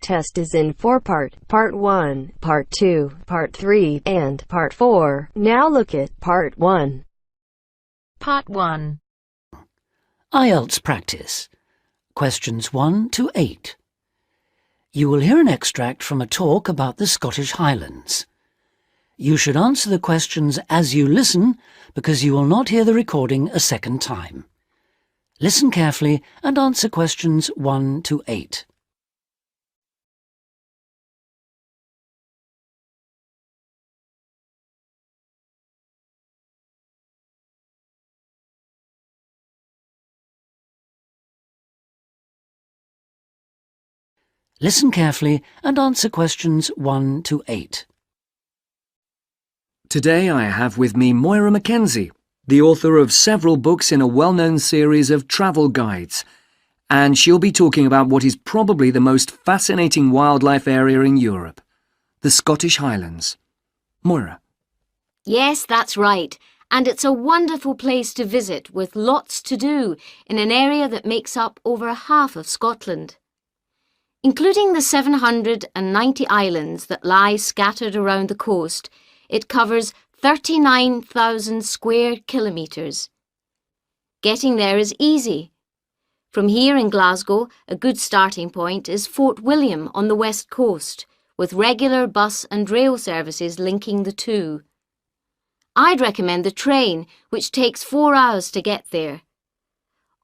test is in 4-part, Part 1, Part 2, Part 3, and Part 4. Now look at Part 1. Part 1. IELTS practice. Questions 1 to 8. You will hear an extract from a talk about the Scottish Highlands. You should answer the questions as you listen because you will not hear the recording a second time. Listen carefully and answer questions 1 to 8. Listen carefully and answer questions 1 to 8. Today I have with me Moira Mackenzie, the author of several books in a well-known series of travel guides, and she'll be talking about what is probably the most fascinating wildlife area in Europe, the Scottish Highlands. Moira. Yes, that's right, and it's a wonderful place to visit with lots to do in an area that makes up over half of Scotland. Including the 790 islands that lie scattered around the coast, it covers 39,000 square kilometres. Getting there is easy. From here in Glasgow, a good starting point is Fort William on the west coast, with regular bus and rail services linking the two. I'd recommend the train, which takes 4 hours to get there.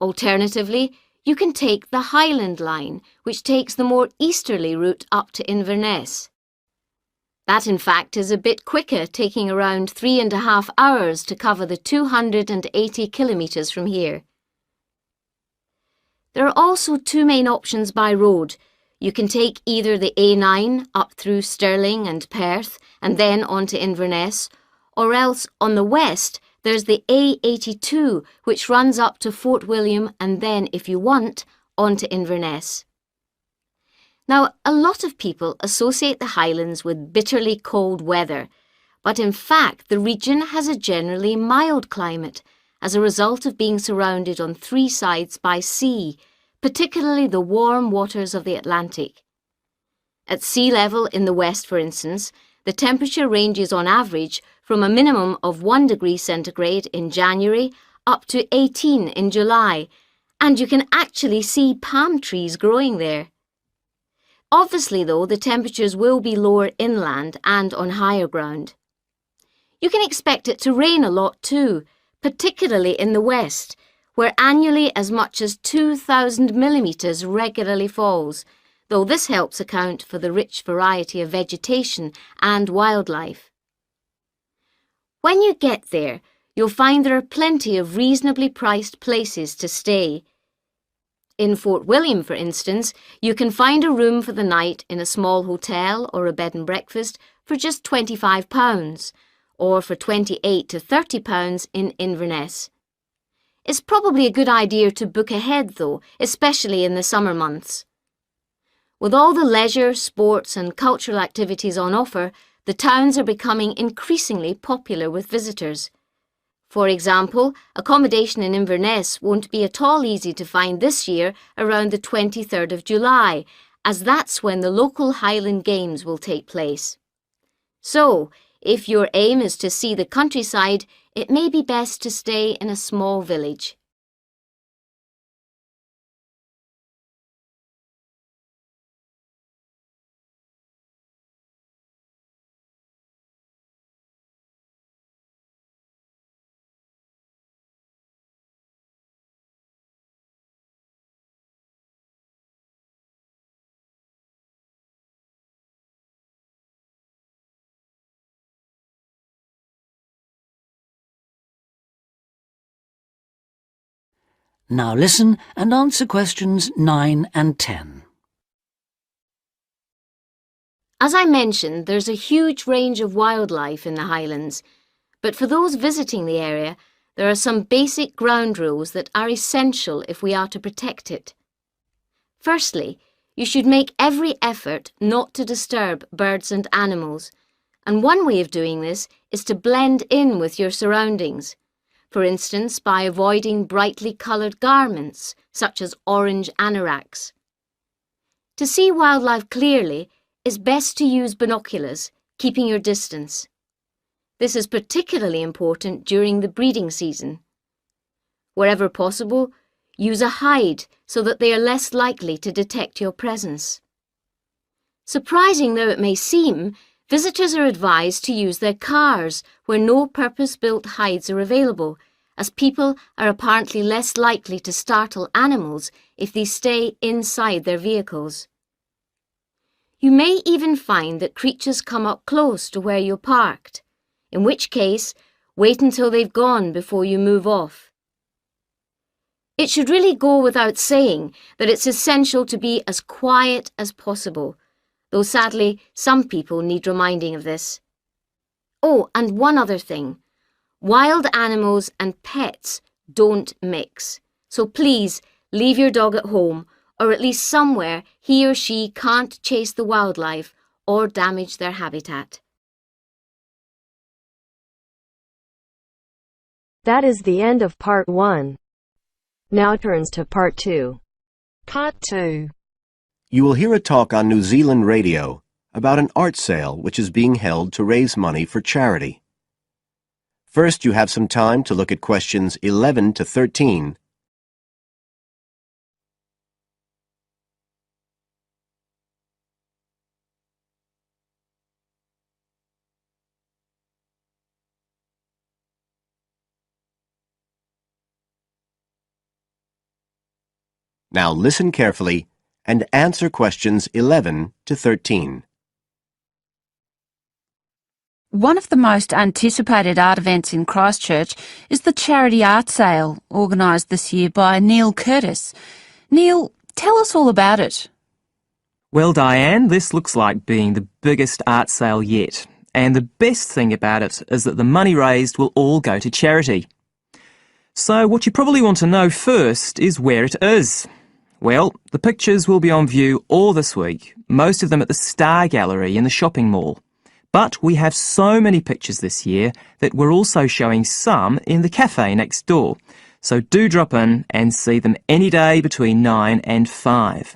Alternatively, you can take the Highland line, which takes the more easterly route up to Inverness. That, in fact, is a bit quicker, taking around 3.5 hours to cover the 280 kilometres from here. There are also two main options by road. You can take either the A9 up through Stirling and Perth and then on to Inverness, or else on the west there's the A82, which runs up to Fort William and then, if you want, on to Inverness. Now, a lot of people associate the Highlands with bitterly cold weather, but in fact the region has a generally mild climate as a result of being surrounded on 3 sides by sea, particularly the warm waters of the Atlantic. At sea level in the west, for instance, the temperature ranges on average from a minimum of 1 degree centigrade in January up to 18 in July, and you can actually see palm trees growing there. Obviously, though, the temperatures will be lower inland and on higher ground. You can expect it to rain a lot too, particularly in the west, where annually as much as 2,000 millimetres regularly falls, though this helps account for the rich variety of vegetation and wildlife. When you get there, you'll find there are plenty of reasonably priced places to stay. In Fort William, for instance, you can find a room for the night in a small hotel or a bed and breakfast for just £25, or for £28 to £30 in Inverness. It's probably a good idea to book ahead though, especially in the summer months. With all the leisure, sports and cultural activities on offer, the towns are becoming increasingly popular with visitors. For example, accommodation in Inverness won't be at all easy to find this year around the 23rd of July, as that's when the local Highland Games will take place. So, if your aim is to see the countryside, it may be best to stay in a small village. Now listen and answer questions 9 and 10. As I mentioned, there's a huge range of wildlife in the Highlands, but for those visiting the area, there are some basic ground rules that are essential if we are to protect it. Firstly, you should make every effort not to disturb birds and animals, and one way of doing this is to blend in with your surroundings. For instance, by avoiding brightly coloured garments, such as orange anoraks. To see wildlife clearly, it's best to use binoculars, keeping your distance. This is particularly important during the breeding season. Wherever possible, use a hide so that they are less likely to detect your presence. Surprising though it may seem, visitors are advised to use their cars where no purpose-built hides are available, as people are apparently less likely to startle animals if they stay inside their vehicles. You may even find that creatures come up close to where you're parked, in which case, wait until they've gone before you move off. It should really go without saying that it's essential to be as quiet as possible, though sadly some people need reminding of this. Oh, and one other thing. Wild animals and pets don't mix, so please leave your dog at home or at least somewhere he or she can't chase the wildlife or damage their habitat. That is the end of part 1. Now turns to part 2. Part 2. You will hear a talk on New Zealand radio about an art sale which is being held to raise money for charity. First, you have some time to look at questions 11 to 13. Now listen carefully and answer questions 11 to 13. One of the most anticipated art events in Christchurch is the charity art sale organised this year by Neil Curtis. Neil, tell us all about it. Well, Diane, this looks like being the biggest art sale yet. And the best thing about it is that the money raised will all go to charity. So what you probably want to know first is where it is. Well, the pictures will be on view all this week, most of them at the Star Gallery in the shopping mall. But we have so many pictures this year that we're also showing some in the cafe next door. So do drop in and see them any day between 9 and 5.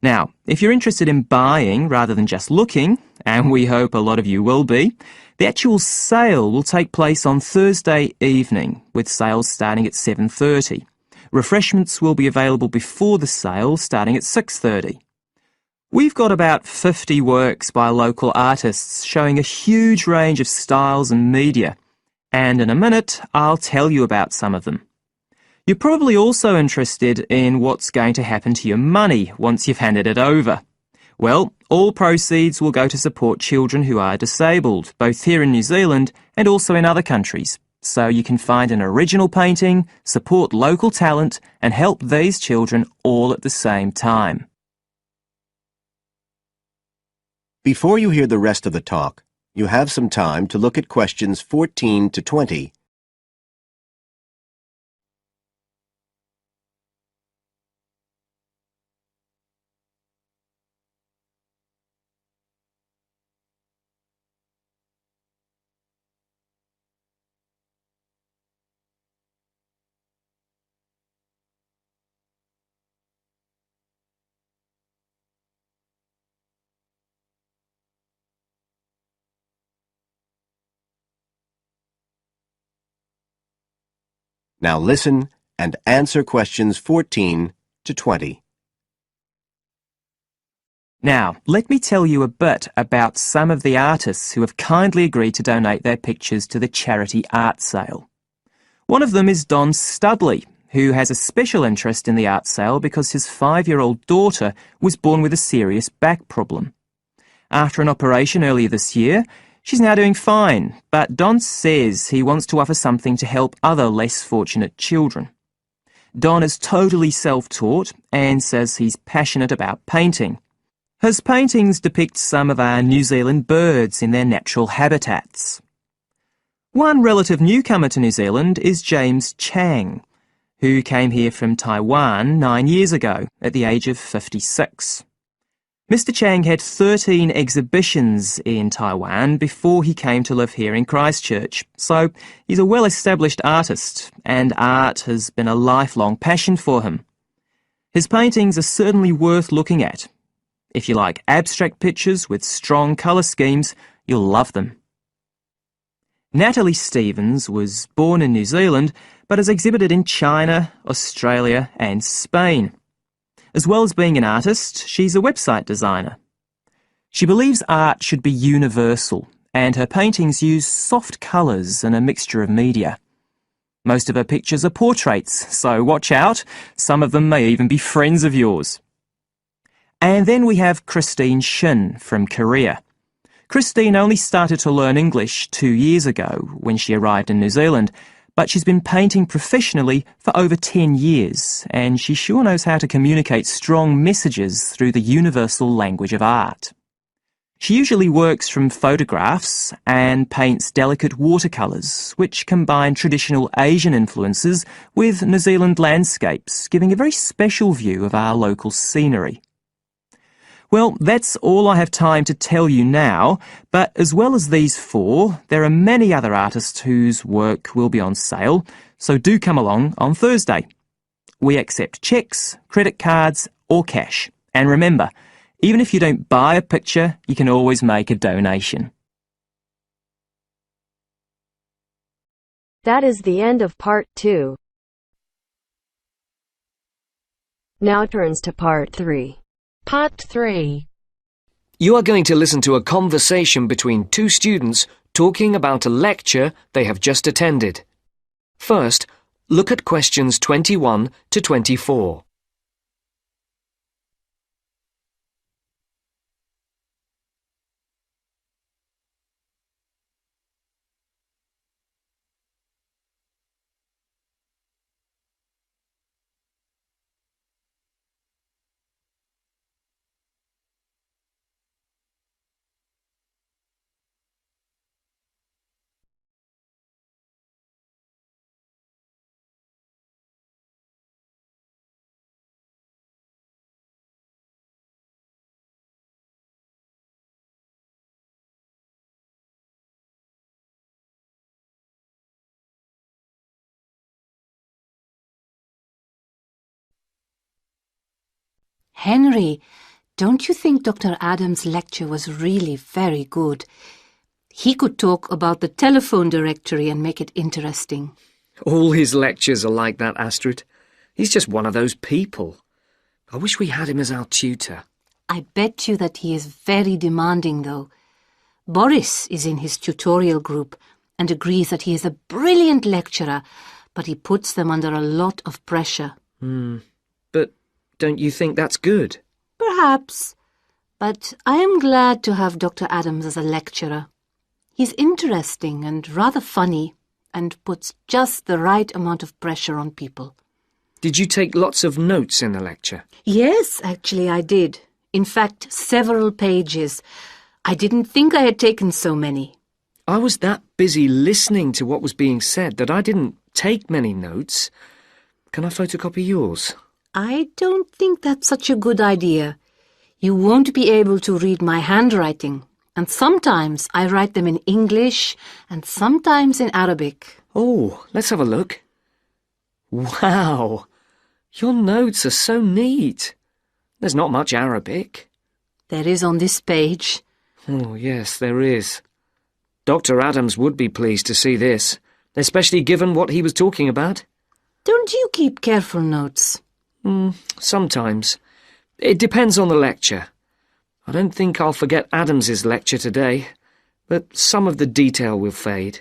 Now, if you're interested in buying rather than just looking, and we hope a lot of you will be, the actual sale will take place on Thursday evening, with sales starting at 7:30. Refreshments will be available before the sale, starting at 6:30. We've got about 50 works by local artists showing a huge range of styles and media, and in a minute I'll tell you about some of them. You're probably also interested in what's going to happen to your money once you've handed it over. Well, all proceeds will go to support children who are disabled, both here in New Zealand and also in other countries. So you can find an original painting, support local talent, and help these children all at the same time. Before you hear the rest of the talk, you have some time to look at questions 14 to 20. Now listen and answer questions 14 to 20. Now, let me tell you a bit about some of the artists who have kindly agreed to donate their pictures to the charity art sale. One of them is Don Studley, who has a special interest in the art sale because his 5-year-old daughter was born with a serious back problem. After an operation earlier this year, she's now doing fine, but Don says he wants to offer something to help other less fortunate children. Don is totally self-taught and says he's passionate about painting. His paintings depict some of our New Zealand birds in their natural habitats. One relative newcomer to New Zealand is James Chang, who came here from Taiwan 9 years ago at the age of 56. Mr. Chang had 13 exhibitions in Taiwan before he came to live here in Christchurch, so he's a well-established artist, and art has been a lifelong passion for him. His paintings are certainly worth looking at. If you like abstract pictures with strong colour schemes, you'll love them. Natalie Stevens was born in New Zealand, but has exhibited in China, Australia and Spain. As well as being an artist, she's a website designer. She believes art should be universal, and her paintings use soft colours and a mixture of media. Most of her pictures are portraits, so watch out, some of them may even be friends of yours. And then we have Christine Shin from Korea. Christine only started to learn English 2 years ago when she arrived in New Zealand, but she's been painting professionally for over 10 years, and she sure knows how to communicate strong messages through the universal language of art. She usually works from photographs and paints delicate watercolours, which combine traditional Asian influences with New Zealand landscapes, giving a very special view of our local scenery. Well, that's all I have time to tell you now, but as well as these 4, there are many other artists whose work will be on sale, so do come along on Thursday. We accept cheques, credit cards or cash. And remember, even if you don't buy a picture, you can always make a donation. That is the end of part 2. Now turns to part 3. Part 3. You are going to listen to a conversation between 2 students talking about a lecture they have just attended. First, look at questions 21 to 24. Henry, don't you think Dr. Adams' lecture was really very good? He could talk about the telephone directory and make it interesting. All his lectures are like that, Astrid. He's just one of those people. I wish we had him as our tutor. I bet you that he is very demanding, though. Boris is in his tutorial group and agrees that he is a brilliant lecturer, but he puts them under a lot of pressure. But don't you think that's good? Perhaps, but I am glad to have Dr. Adams as a lecturer. He's interesting and rather funny and puts just the right amount of pressure on people. Did you take lots of notes in the lecture? Yes, actually I did. In fact, several pages. I didn't think I had taken so many. I was that busy listening to what was being said that I didn't take many notes. Can I photocopy yours? I don't think that's such a good idea. You won't be able to read my handwriting, and sometimes I write them in English and sometimes in Arabic. Oh, let's have a look. Wow! Your notes are so neat. There's not much Arabic. There is on this page. Oh, yes, there is. Dr. Adams would be pleased to see this, especially given what he was talking about. Don't you keep careful notes? Sometimes. It depends on the lecture. I don't think I'll forget Adams's lecture today, but some of the detail will fade.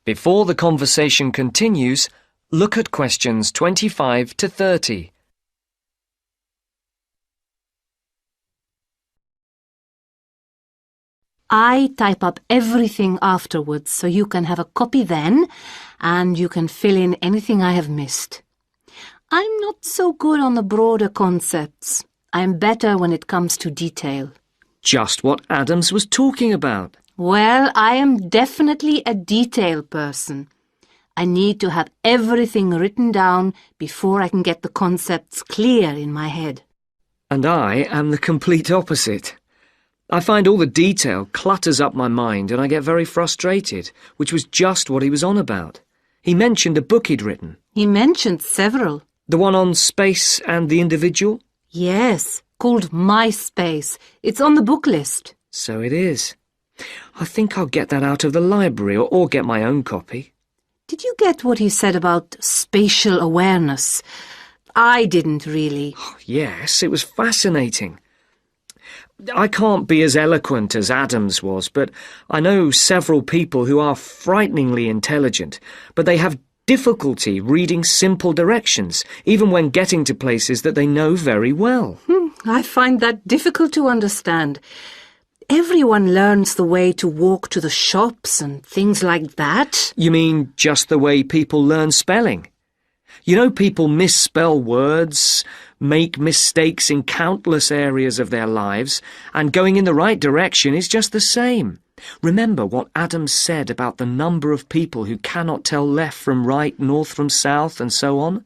Before the conversation continues, look at questions 25 to 30. I type up everything afterwards so you can have a copy then and you can fill in anything I have missed. I'm not so good on the broader concepts. I'm better when it comes to detail. Just what Adams was talking about. Well, I am definitely a detail person. I need to have everything written down before I can get the concepts clear in my head. And I am the complete opposite. I find all the detail clutters up my mind and I get very frustrated, which was just what he was on about. He mentioned a book he'd written. He mentioned several. The one on space and the individual? Yes, called My Space. It's on the book list. So it is. I think I'll get that out of the library or get my own copy. Did you get what he said about spatial awareness? I didn't really. Yes, it was fascinating. I can't be as eloquent as Adams was, but I know several people who are frighteningly intelligent, but they have difficulty reading simple directions, even when getting to places that they know very well. I find that difficult to understand. Everyone learns the way to walk to the shops and things like that. You mean just the way people learn spelling? You know, people misspell words, make mistakes in countless areas of their lives, and going in the right direction is just the same. Remember what Adams said about the number of people who cannot tell left from right, north from south, and so on?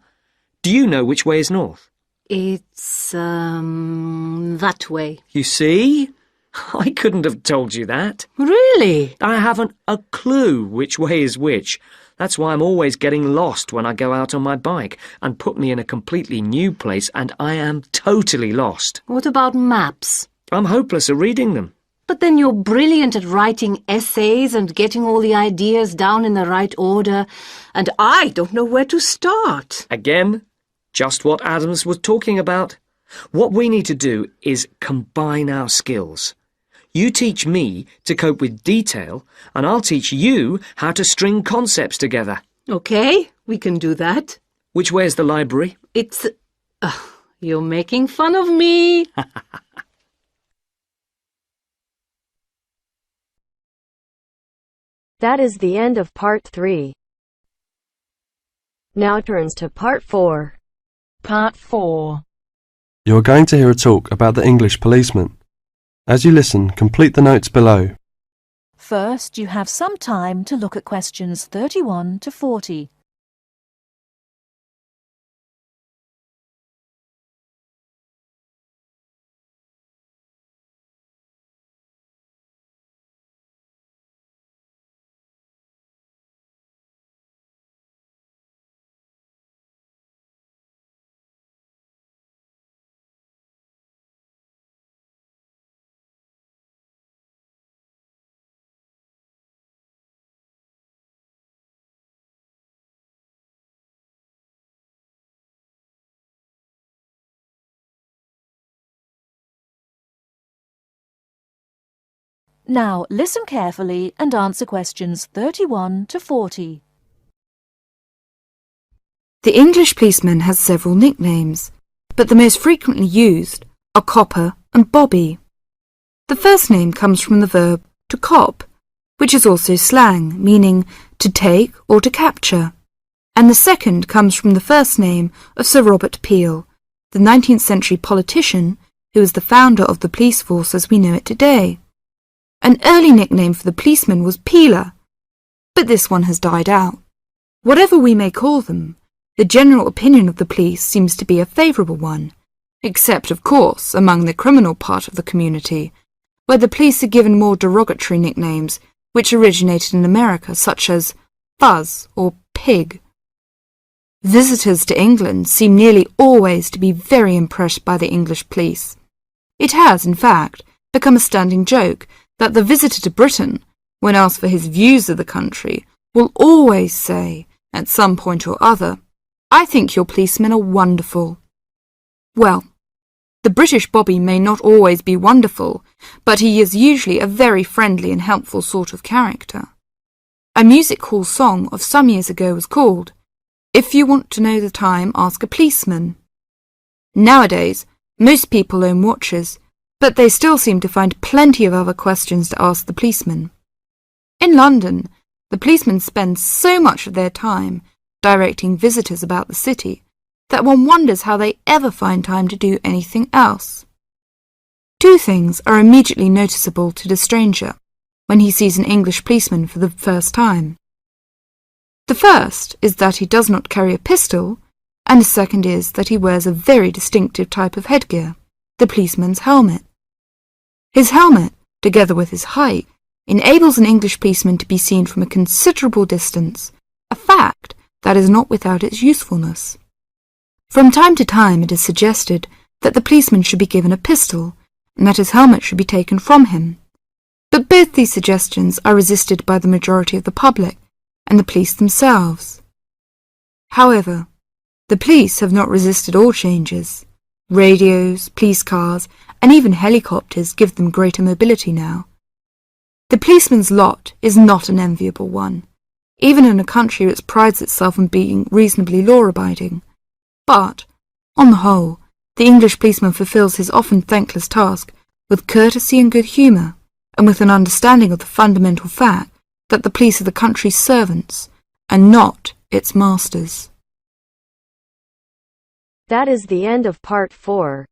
Do you know which way is north? It's, that way. You see? I couldn't have told you that. Really? I haven't a clue which way is which. That's why I'm always getting lost when I go out on my bike, and put me in a completely new place and I am totally lost. What about maps? I'm hopeless at reading them. But then you're brilliant at writing essays and getting all the ideas down in the right order, and I don't know where to start. Again, just what Adams was talking about. What we need to do is combine our skills. You teach me to cope with detail, and I'll teach you how to string concepts together. Okay, we can do that. Which way is the library? It's... you're making fun of me. That is the end of part 3. Now turns to part 4. Part 4. You are going to hear a talk about the English policeman. As you listen, complete the notes below. First, you have some time to look at questions 31 to 40. Now, listen carefully and answer questions 31 to 40. The English policeman has several nicknames, but the most frequently used are Copper and Bobby. The first name comes from the verb to cop, which is also slang, meaning to take or to capture, and the second comes from the first name of Sir Robert Peel, the 19th century politician who was the founder of the police force as we know it today. An early nickname for the policeman was Peeler, but this one has died out. Whatever we may call them, the general opinion of the police seems to be a favourable one, except, of course, among the criminal part of the community, where the police are given more derogatory nicknames which originated in America, such as Fuzz or Pig. Visitors to England seem nearly always to be very impressed by the English police. It has, in fact, become a standing joke that the visitor to Britain, when asked for his views of the country, will always say, at some point or other, "I think your policemen are wonderful." Well, the British Bobby may not always be wonderful, but he is usually a very friendly and helpful sort of character. A music hall song of some years ago was called, "If you want to know the time, ask a policeman." Nowadays, most people own watches, but they still seem to find plenty of other questions to ask the policeman. In London, the policemen spend so much of their time directing visitors about the city that one wonders how they ever find time to do anything else. Two things are immediately noticeable to the stranger when he sees an English policeman for the first time. The first is that he does not carry a pistol, and the second is that he wears a very distinctive type of headgear, the policeman's helmet. His helmet, together with his height, enables an English policeman to be seen from a considerable distance, a fact that is not without its usefulness. From time to time it is suggested that the policeman should be given a pistol and that his helmet should be taken from him. But both these suggestions are resisted by the majority of the public and the police themselves. However, the police have not resisted all changes. Radios, police cars, and even helicopters give them greater mobility now. The policeman's lot is not an enviable one, even in a country which prides itself on being reasonably law-abiding. But, on the whole, the English policeman fulfills his often thankless task with courtesy and good humour, and with an understanding of the fundamental fact that the police are the country's servants, and not its masters. That is the end of part 4.